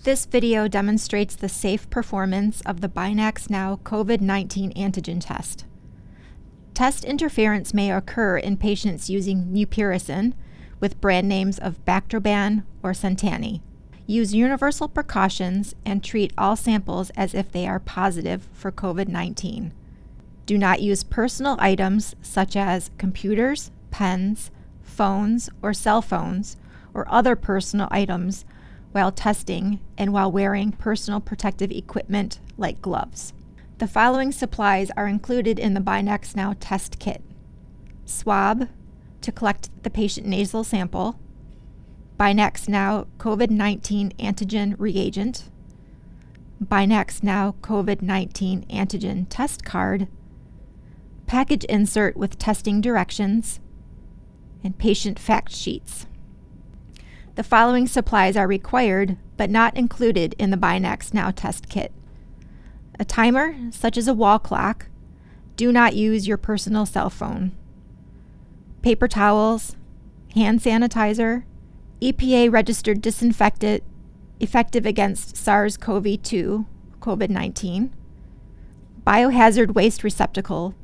This video demonstrates the safe performance of the Binax Now COVID-19 antigen test. Test interference may occur in patients using mupirocin with brand names of Bactroban or Centani. Use universal precautions and treat all samples as if they are positive for COVID-19. Do not use personal items such as computers, pens, phones, or cell phones, or other personal items while testing and while wearing personal protective equipment like gloves. The following supplies are included in the Binax Now test kit: swab to collect the patient nasal sample, Binax Now COVID-19 antigen reagent, Binax Now COVID-19 antigen test card, package insert with testing directions, and patient fact sheets. The following supplies are required but not included in the Binax Now test kit: a timer, such as a wall clock. Do not use your personal cell phone. Paper towels, hand sanitizer, EPA-registered disinfectant effective against SARS-CoV-2, COVID-19, biohazard waste receptacle,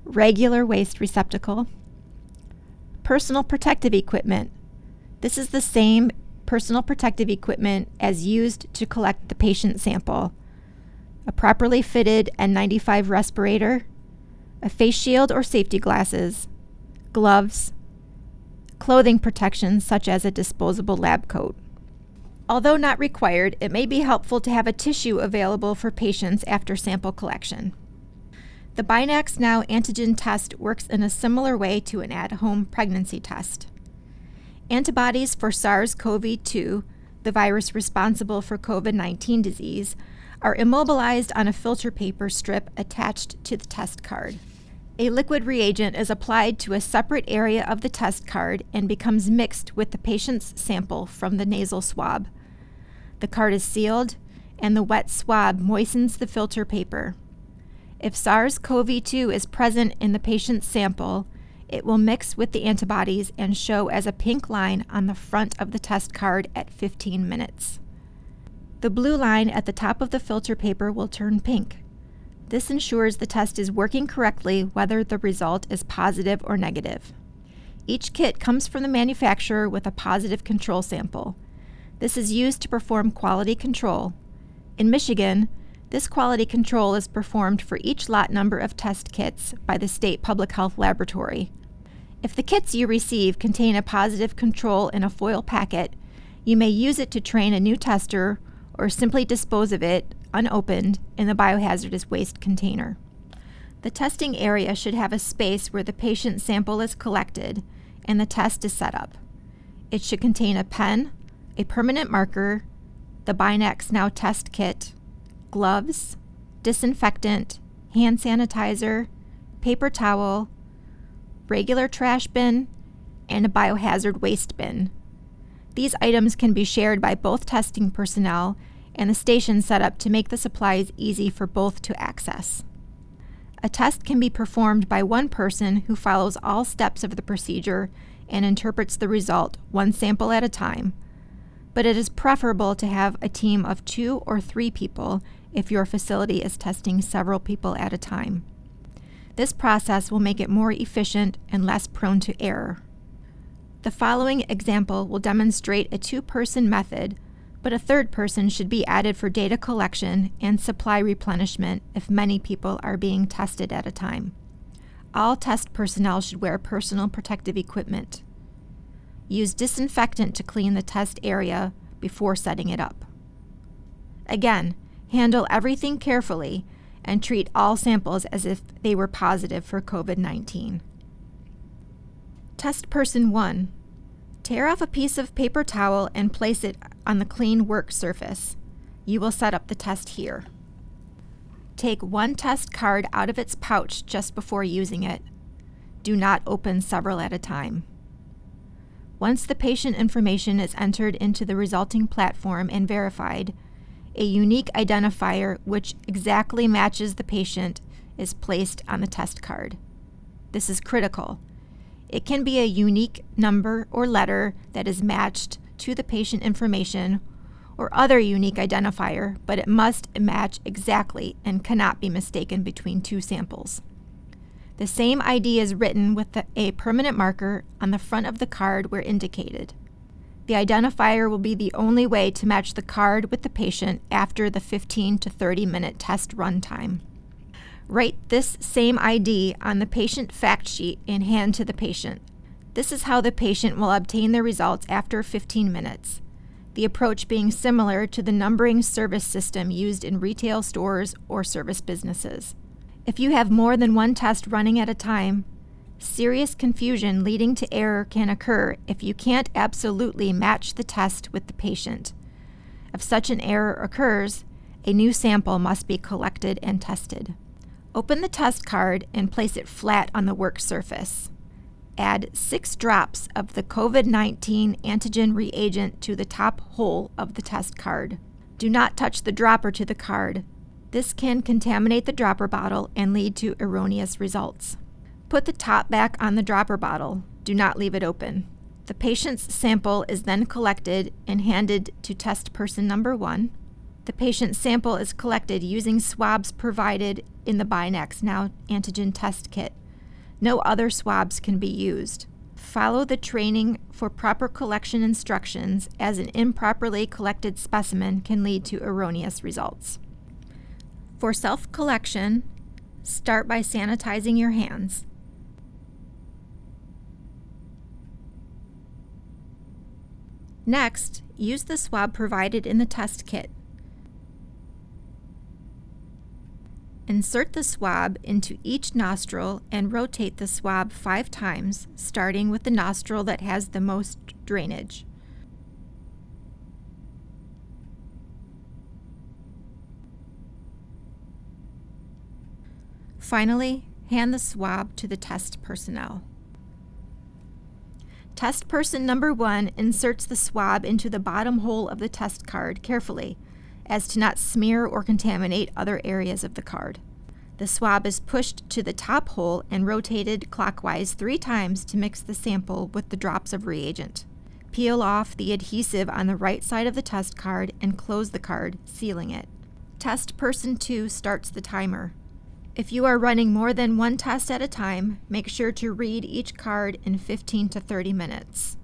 regular waste receptacle, personal protective equipment. This is the same personal protective equipment as used to collect the patient sample: a properly fitted N95 respirator, a face shield or safety glasses, gloves, clothing protection such as a disposable lab coat. Although not required, it may be helpful to have a tissue available for patients after sample collection. The Binax Now antigen test works in a similar way to an at-home pregnancy test. Antibodies for SARS-CoV-2, the virus responsible for COVID-19 disease, are immobilized on a filter paper strip attached to the test card. A liquid reagent is applied to a separate area of the test card and becomes mixed with the patient's sample from the nasal swab. The card is sealed, and the wet swab moistens the filter paper. If SARS-CoV-2 is present in the patient's sample, it will mix with the antibodies and show as a pink line on the front of the test card at 15 minutes. The blue line at the top of the filter paper will turn pink. This ensures the test is working correctly whether the result is positive or negative. Each kit comes from the manufacturer with a positive control sample. This is used to perform quality control. In Michigan, this quality control is performed for each lot number of test kits by the state public health laboratory. If the kits you receive contain a positive control in a foil packet, you may use it to train a new tester or simply dispose of it, unopened, in the biohazardous waste container. The testing area should have a space where the patient sample is collected and the test is set up. It should contain a pen, a permanent marker, the Binax Now test kit, gloves, disinfectant, hand sanitizer, paper towel, regular trash bin, and a biohazard waste bin. These items can be shared by both testing personnel and the station set up to make the supplies easy for both to access. A test can be performed by one person who follows all steps of the procedure and interprets the result one sample at a time, but it is preferable to have a team of 2 or 3 people if your facility is testing several people at a time. This process will make it more efficient and less prone to error. The following example will demonstrate a 2-person method, but a 3rd person should be added for data collection and supply replenishment if many people are being tested at a time. All test personnel should wear personal protective equipment. Use disinfectant to clean the test area before setting it up. Again, handle everything carefully and treat all samples as if they were positive for COVID-19. Test person 1. Tear off a piece of paper towel and place it on the clean work surface. You will set up the test here. Take one test card out of its pouch just before using it. Do not open several at a time. Once the patient information is entered into the resulting platform and verified, a unique identifier which exactly matches the patient is placed on the test card. This is critical. It can be a unique number or letter that is matched to the patient information, or other unique identifier, but it must match exactly and cannot be mistaken between two samples. The same ID is written with a permanent marker on the front of the card where indicated. The identifier will be the only way to match the card with the patient after the 15 to 30-minute test run time. Write this same ID on the patient fact sheet and hand to the patient. This is how the patient will obtain their results after 15 minutes, the approach being similar to the numbering service system used in retail stores or service businesses. If you have more than one test running at a time, serious confusion leading to error can occur if you can't absolutely match the test with the patient. If such an error occurs, a new sample must be collected and tested. Open the test card and place it flat on the work surface. Add 6 drops of the COVID-19 antigen reagent to the top hole of the test card. Do not touch the dropper to the card. This can contaminate the dropper bottle and lead to erroneous results. Put the top back on the dropper bottle. Do not leave it open. The patient's sample is then collected and handed to test person number 1. The patient's sample is collected using swabs provided in the Binax Now antigen test kit. No other swabs can be used. Follow the training for proper collection instructions, as an improperly collected specimen can lead to erroneous results. For self-collection, start by sanitizing your hands. Next, use the swab provided in the test kit. Insert the swab into each nostril and rotate the swab 5 times, starting with the nostril that has the most drainage. Finally, hand the swab to the test personnel. Test person number 1 inserts the swab into the bottom hole of the test card carefully, as to not smear or contaminate other areas of the card. The swab is pushed to the top hole and rotated clockwise 3 times to mix the sample with the drops of reagent. Peel off the adhesive on the right side of the test card and close the card, sealing it. Test person 2 starts the timer. If you are running more than one test at a time, make sure to read each card in 15 to 30 minutes.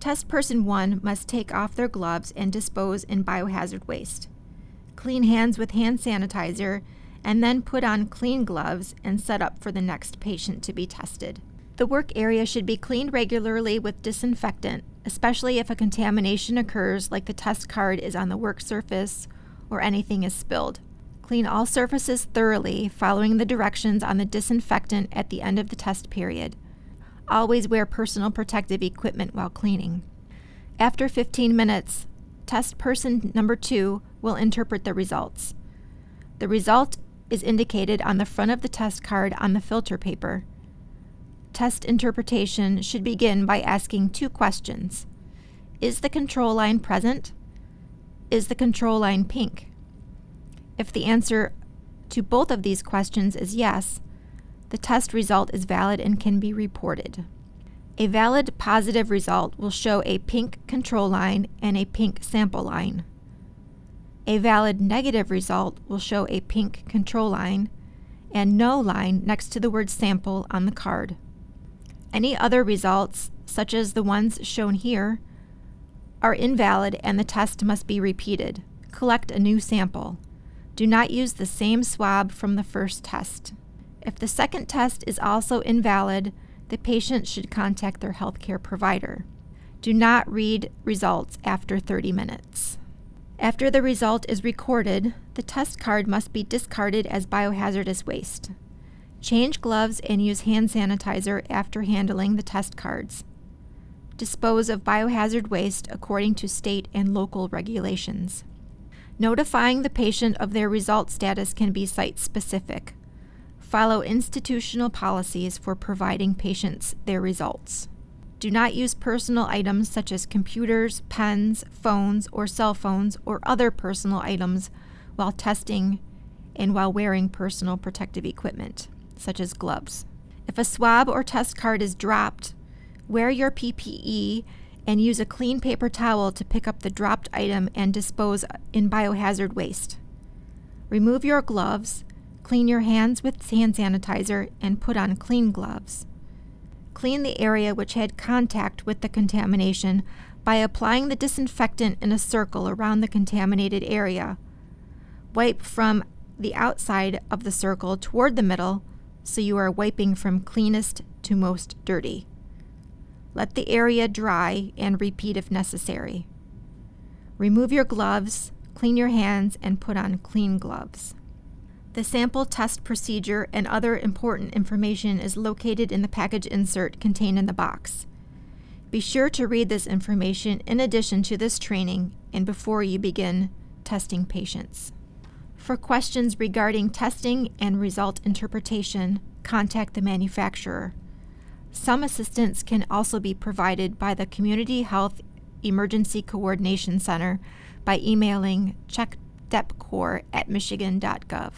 Test person 1 must take off their gloves and dispose in biohazard waste. Clean hands with hand sanitizer, and then put on clean gloves and set up for the next patient to be tested. The work area should be cleaned regularly with disinfectant, especially if a contamination occurs, like the test card is on the work surface or anything is spilled. Clean all surfaces thoroughly, following the directions on the disinfectant at the end of the test period. Always wear personal protective equipment while cleaning. After 15 minutes, test person number 2 will interpret the results. The result is indicated on the front of the test card on the filter paper. Test interpretation should begin by asking 2 questions. Is the control line present? Is the control line pink? If the answer to both of these questions is yes, the test result is valid and can be reported. A valid positive result will show a pink control line and a pink sample line. A valid negative result will show a pink control line and no line next to the word sample on the card. Any other results, such as the ones shown here, are invalid and the test must be repeated. Collect a new sample. Do not use the same swab from the first test. If the second test is also invalid, the patient should contact their healthcare provider. Do not read results after 30 minutes. After the result is recorded, the test card must be discarded as biohazardous waste. Change gloves and use hand sanitizer after handling the test cards. Dispose of biohazard waste according to state and local regulations. Notifying the patient of their result status can be site-specific. Follow institutional policies for providing patients their results. Do not use personal items such as computers, pens, phones, or cell phones, or other personal items while testing and while wearing personal protective equipment, such as gloves. If a swab or test card is dropped, wear your PPE and use a clean paper towel to pick up the dropped item and dispose in biohazard waste. Remove your gloves, clean your hands with hand sanitizer, and put on clean gloves. Clean the area which had contact with the contamination by applying the disinfectant in a circle around the contaminated area. Wipe from the outside of the circle toward the middle, so you are wiping from cleanest to most dirty. Let the area dry and repeat if necessary. Remove your gloves, clean your hands, and put on clean gloves. The sample test procedure and other important information is located in the package insert contained in the box. Be sure to read this information in addition to this training and before you begin testing patients. For questions regarding testing and result interpretation, contact the manufacturer. Some assistance can also be provided by the Community Health Emergency Coordination Center by emailing checkdepcor@michigan.gov.